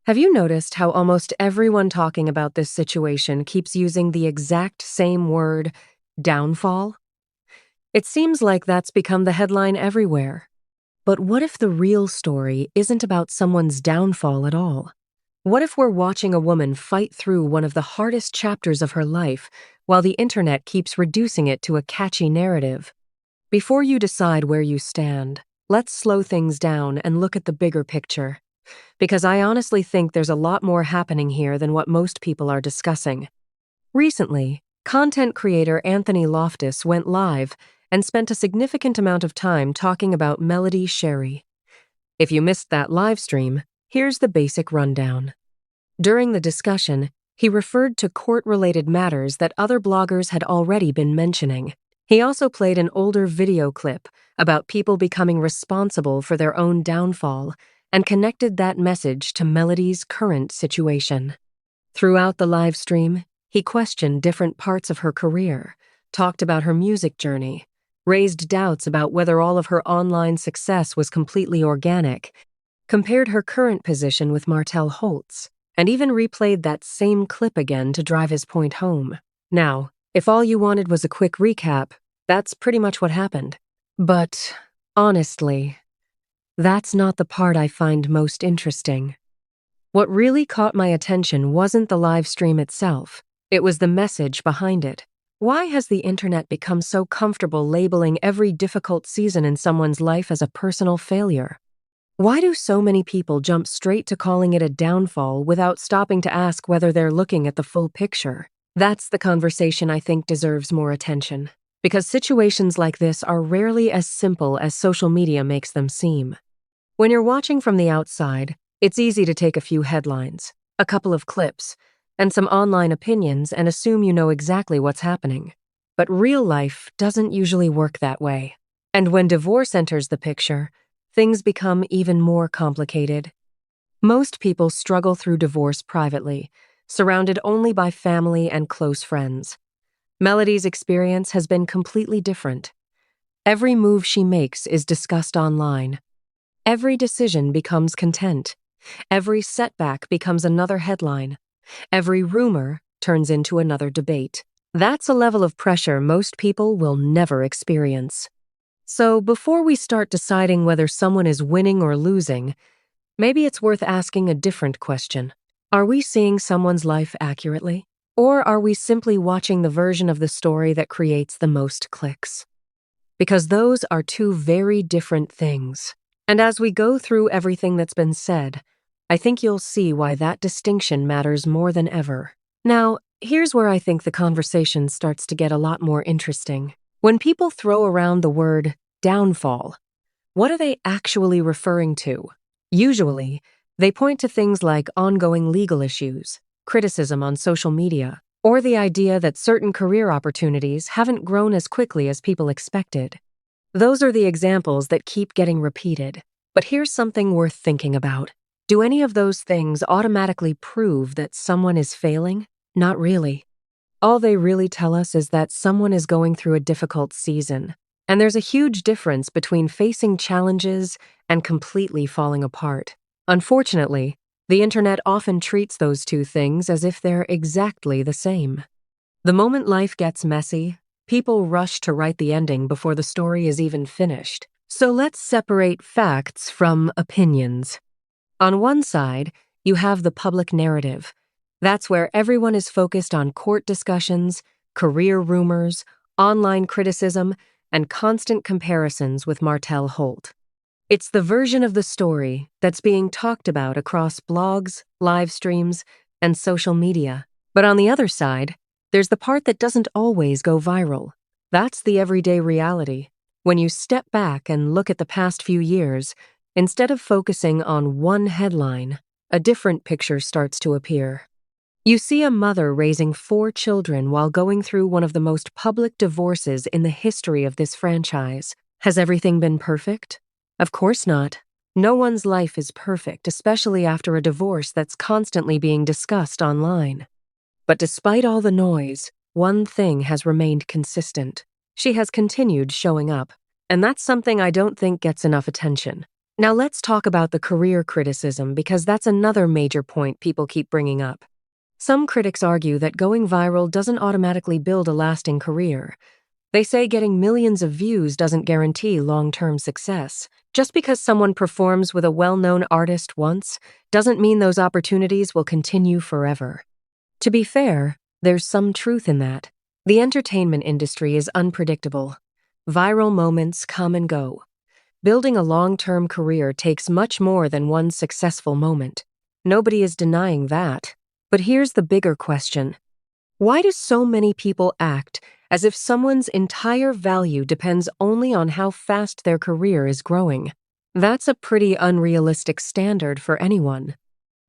Have you noticed how almost everyone talking about this situation keeps using the exact same word, downfall? It seems like that's become the headline everywhere. But what if the real story isn't about someone's downfall at all? What if we're watching a woman fight through one of the hardest chapters of her life while the internet keeps reducing it to a catchy narrative? Before you decide where you stand, let's slow things down and look at the bigger picture. Because I honestly think there's a lot more happening here than what most people are discussing. Recently, content creator Anthony Loftis went live and spent a significant amount of time talking about Melody Shari. If you missed that live stream, here's the basic rundown. During the discussion, he referred to court-related matters that other bloggers had already been mentioning. He also played an older video clip about people becoming responsible for their own downfall and connected that message to Melody's current situation. Throughout the live stream, he questioned different parts of her career, talked about her music journey, raised doubts about whether all of her online success was completely organic, compared her current position with Martell Holtz, and even replayed that same clip again to drive his point home. Now, if all you wanted was a quick recap, that's pretty much what happened. But, honestly, that's not the part I find most interesting. What really caught my attention wasn't the live stream itself, it was the message behind it. Why has the internet become so comfortable labeling every difficult season in someone's life as a personal failure? Why do so many people jump straight to calling it a downfall without stopping to ask whether they're looking at the full picture? That's the conversation I think deserves more attention, because situations like this are rarely as simple as social media makes them seem. When you're watching from the outside, it's easy to take a few headlines, a couple of clips, and some online opinions and assume you know exactly what's happening. But real life doesn't usually work that way. And when divorce enters the picture, things become even more complicated. Most people struggle through divorce privately, surrounded only by family and close friends. Melody's experience has been completely different. Every move she makes is discussed online. Every decision becomes content. Every setback becomes another headline. Every rumor turns into another debate. That's a level of pressure most people will never experience. So before we start deciding whether someone is winning or losing, maybe it's worth asking a different question. Are we seeing someone's life accurately? Or are we simply watching the version of the story that creates the most clicks? Because those are two very different things. And as we go through everything that's been said, I think you'll see why that distinction matters more than ever. Now, here's where I think the conversation starts to get a lot more interesting. When people throw around the word downfall, what are they actually referring to? Usually, they point to things like ongoing legal issues, criticism on social media, or the idea that certain career opportunities haven't grown as quickly as people expected. Those are the examples that keep getting repeated. But here's something worth thinking about. Do any of those things automatically prove that someone is failing? Not really. All they really tell us is that someone is going through a difficult season. And there's a huge difference between facing challenges and completely falling apart. Unfortunately, the internet often treats those two things as if they're exactly the same. The moment life gets messy, people rush to write the ending before the story is even finished. So let's separate facts from opinions. On one side, you have the public narrative. That's where everyone is focused on court discussions, career rumors, online criticism, and constant comparisons with Martell Holt. It's the version of the story that's being talked about across blogs, live streams, and social media. But on the other side, there's the part that doesn't always go viral. That's the everyday reality. When you step back and look at the past few years, instead of focusing on one headline, a different picture starts to appear. You see a mother raising 4 children while going through one of the most public divorces in the history of this franchise. Has everything been perfect? Of course not. No one's life is perfect, especially after a divorce that's constantly being discussed online. But despite all the noise, one thing has remained consistent. She has continued showing up, and that's something I don't think gets enough attention. Now let's talk about the career criticism because that's another major point people keep bringing up. Some critics argue that going viral doesn't automatically build a lasting career. They say getting millions of views doesn't guarantee long-term success. Just because someone performs with a well-known artist once doesn't mean those opportunities will continue forever. To be fair, there's some truth in that. The entertainment industry is unpredictable. Viral moments come and go. Building a long-term career takes much more than one successful moment. Nobody is denying that. But here's the bigger question. Why do so many people act as if someone's entire value depends only on how fast their career is growing? That's a pretty unrealistic standard for anyone.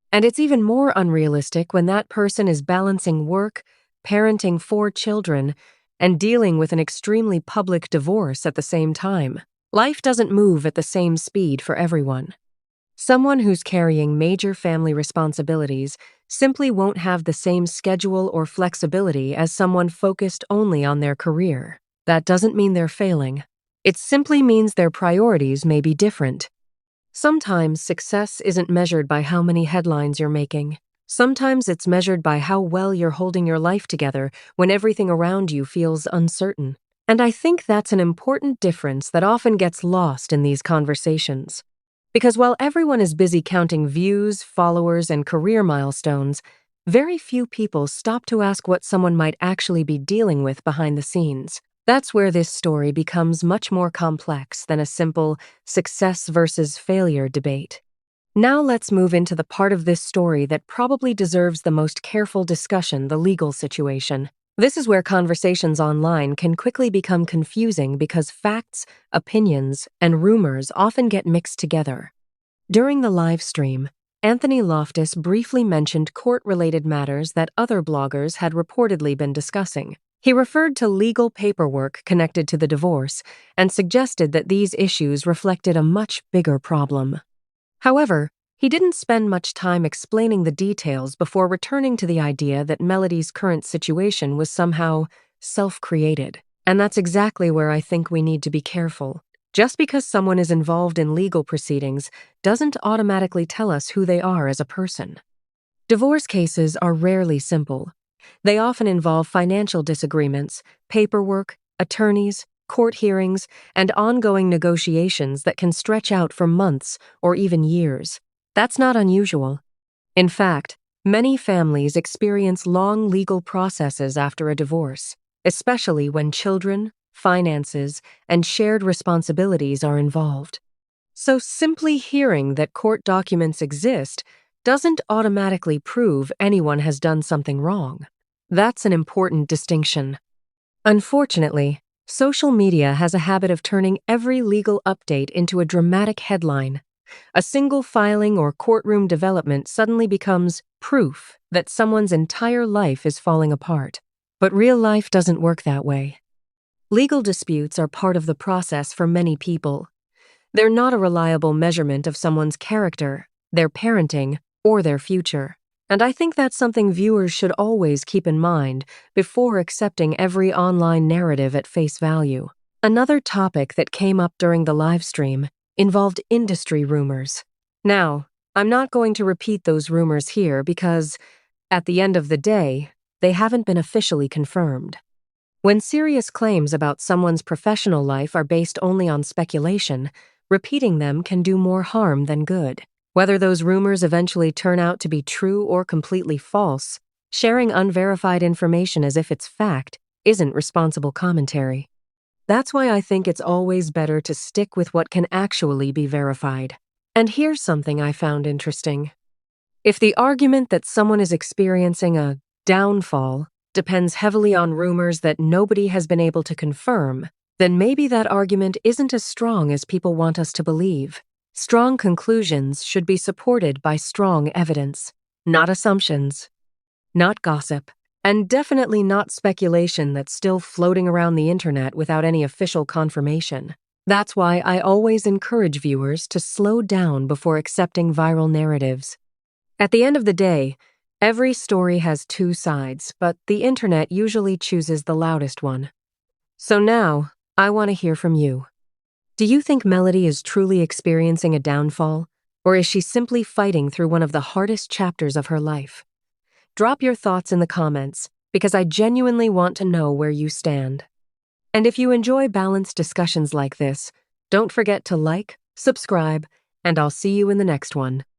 And it's even more unrealistic when that person is balancing work, parenting 4 children, and dealing with an extremely public divorce at the same time. Life doesn't move at the same speed for everyone. Someone who's carrying major family responsibilities simply won't have the same schedule or flexibility as someone focused only on their career. That doesn't mean they're failing. It simply means their priorities may be different. Sometimes success isn't measured by how many headlines you're making. Sometimes it's measured by how well you're holding your life together when everything around you feels uncertain. And I think that's an important difference that often gets lost in these conversations. Because while everyone is busy counting views, followers, and career milestones, very few people stop to ask what someone might actually be dealing with behind the scenes. That's where this story becomes much more complex than a simple success versus failure debate. Now let's move into the part of this story that probably deserves the most careful discussion, the legal situation. This is where conversations online can quickly become confusing because facts, opinions, and rumors often get mixed together. During the live stream, Anthony Loftis briefly mentioned court-related matters that other bloggers had reportedly been discussing. He referred to legal paperwork connected to the divorce and suggested that these issues reflected a much bigger problem. However, he didn't spend much time explaining the details before returning to the idea that Melody's current situation was somehow self-created. And that's exactly where I think we need to be careful. Just because someone is involved in legal proceedings doesn't automatically tell us who they are as a person. Divorce cases are rarely simple. They often involve financial disagreements, paperwork, attorneys, court hearings, and ongoing negotiations that can stretch out for months or even years. That's not unusual. In fact, many families experience long legal processes after a divorce, especially when children, finances, and shared responsibilities are involved. So simply hearing that court documents exist doesn't automatically prove anyone has done something wrong. That's an important distinction. Unfortunately, social media has a habit of turning every legal update into a dramatic headline. A single filing or courtroom development suddenly becomes proof that someone's entire life is falling apart. But real life doesn't work that way. Legal disputes are part of the process for many people. They're not a reliable measurement of someone's character, their parenting, or their future. And I think that's something viewers should always keep in mind before accepting every online narrative at face value. Another topic that came up during the live stream involved industry rumors. Now, I'm not going to repeat those rumors here because, at the end of the day, they haven't been officially confirmed. When serious claims about someone's professional life are based only on speculation, repeating them can do more harm than good. Whether those rumors eventually turn out to be true or completely false, sharing unverified information as if it's fact isn't responsible commentary. That's why I think it's always better to stick with what can actually be verified. And here's something I found interesting. If the argument that someone is experiencing a downfall depends heavily on rumors that nobody has been able to confirm, then maybe that argument isn't as strong as people want us to believe. Strong conclusions should be supported by strong evidence, not assumptions, not gossip, and definitely not speculation that's still floating around the internet without any official confirmation. That's why I always encourage viewers to slow down before accepting viral narratives. At the end of the day, every story has 2 sides, but the internet usually chooses the loudest one. So now, I want to hear from you. Do you think Melody is truly experiencing a downfall, or is she simply fighting through one of the hardest chapters of her life? Drop your thoughts in the comments, because I genuinely want to know where you stand. And if you enjoy balanced discussions like this, don't forget to like, subscribe, and I'll see you in the next one.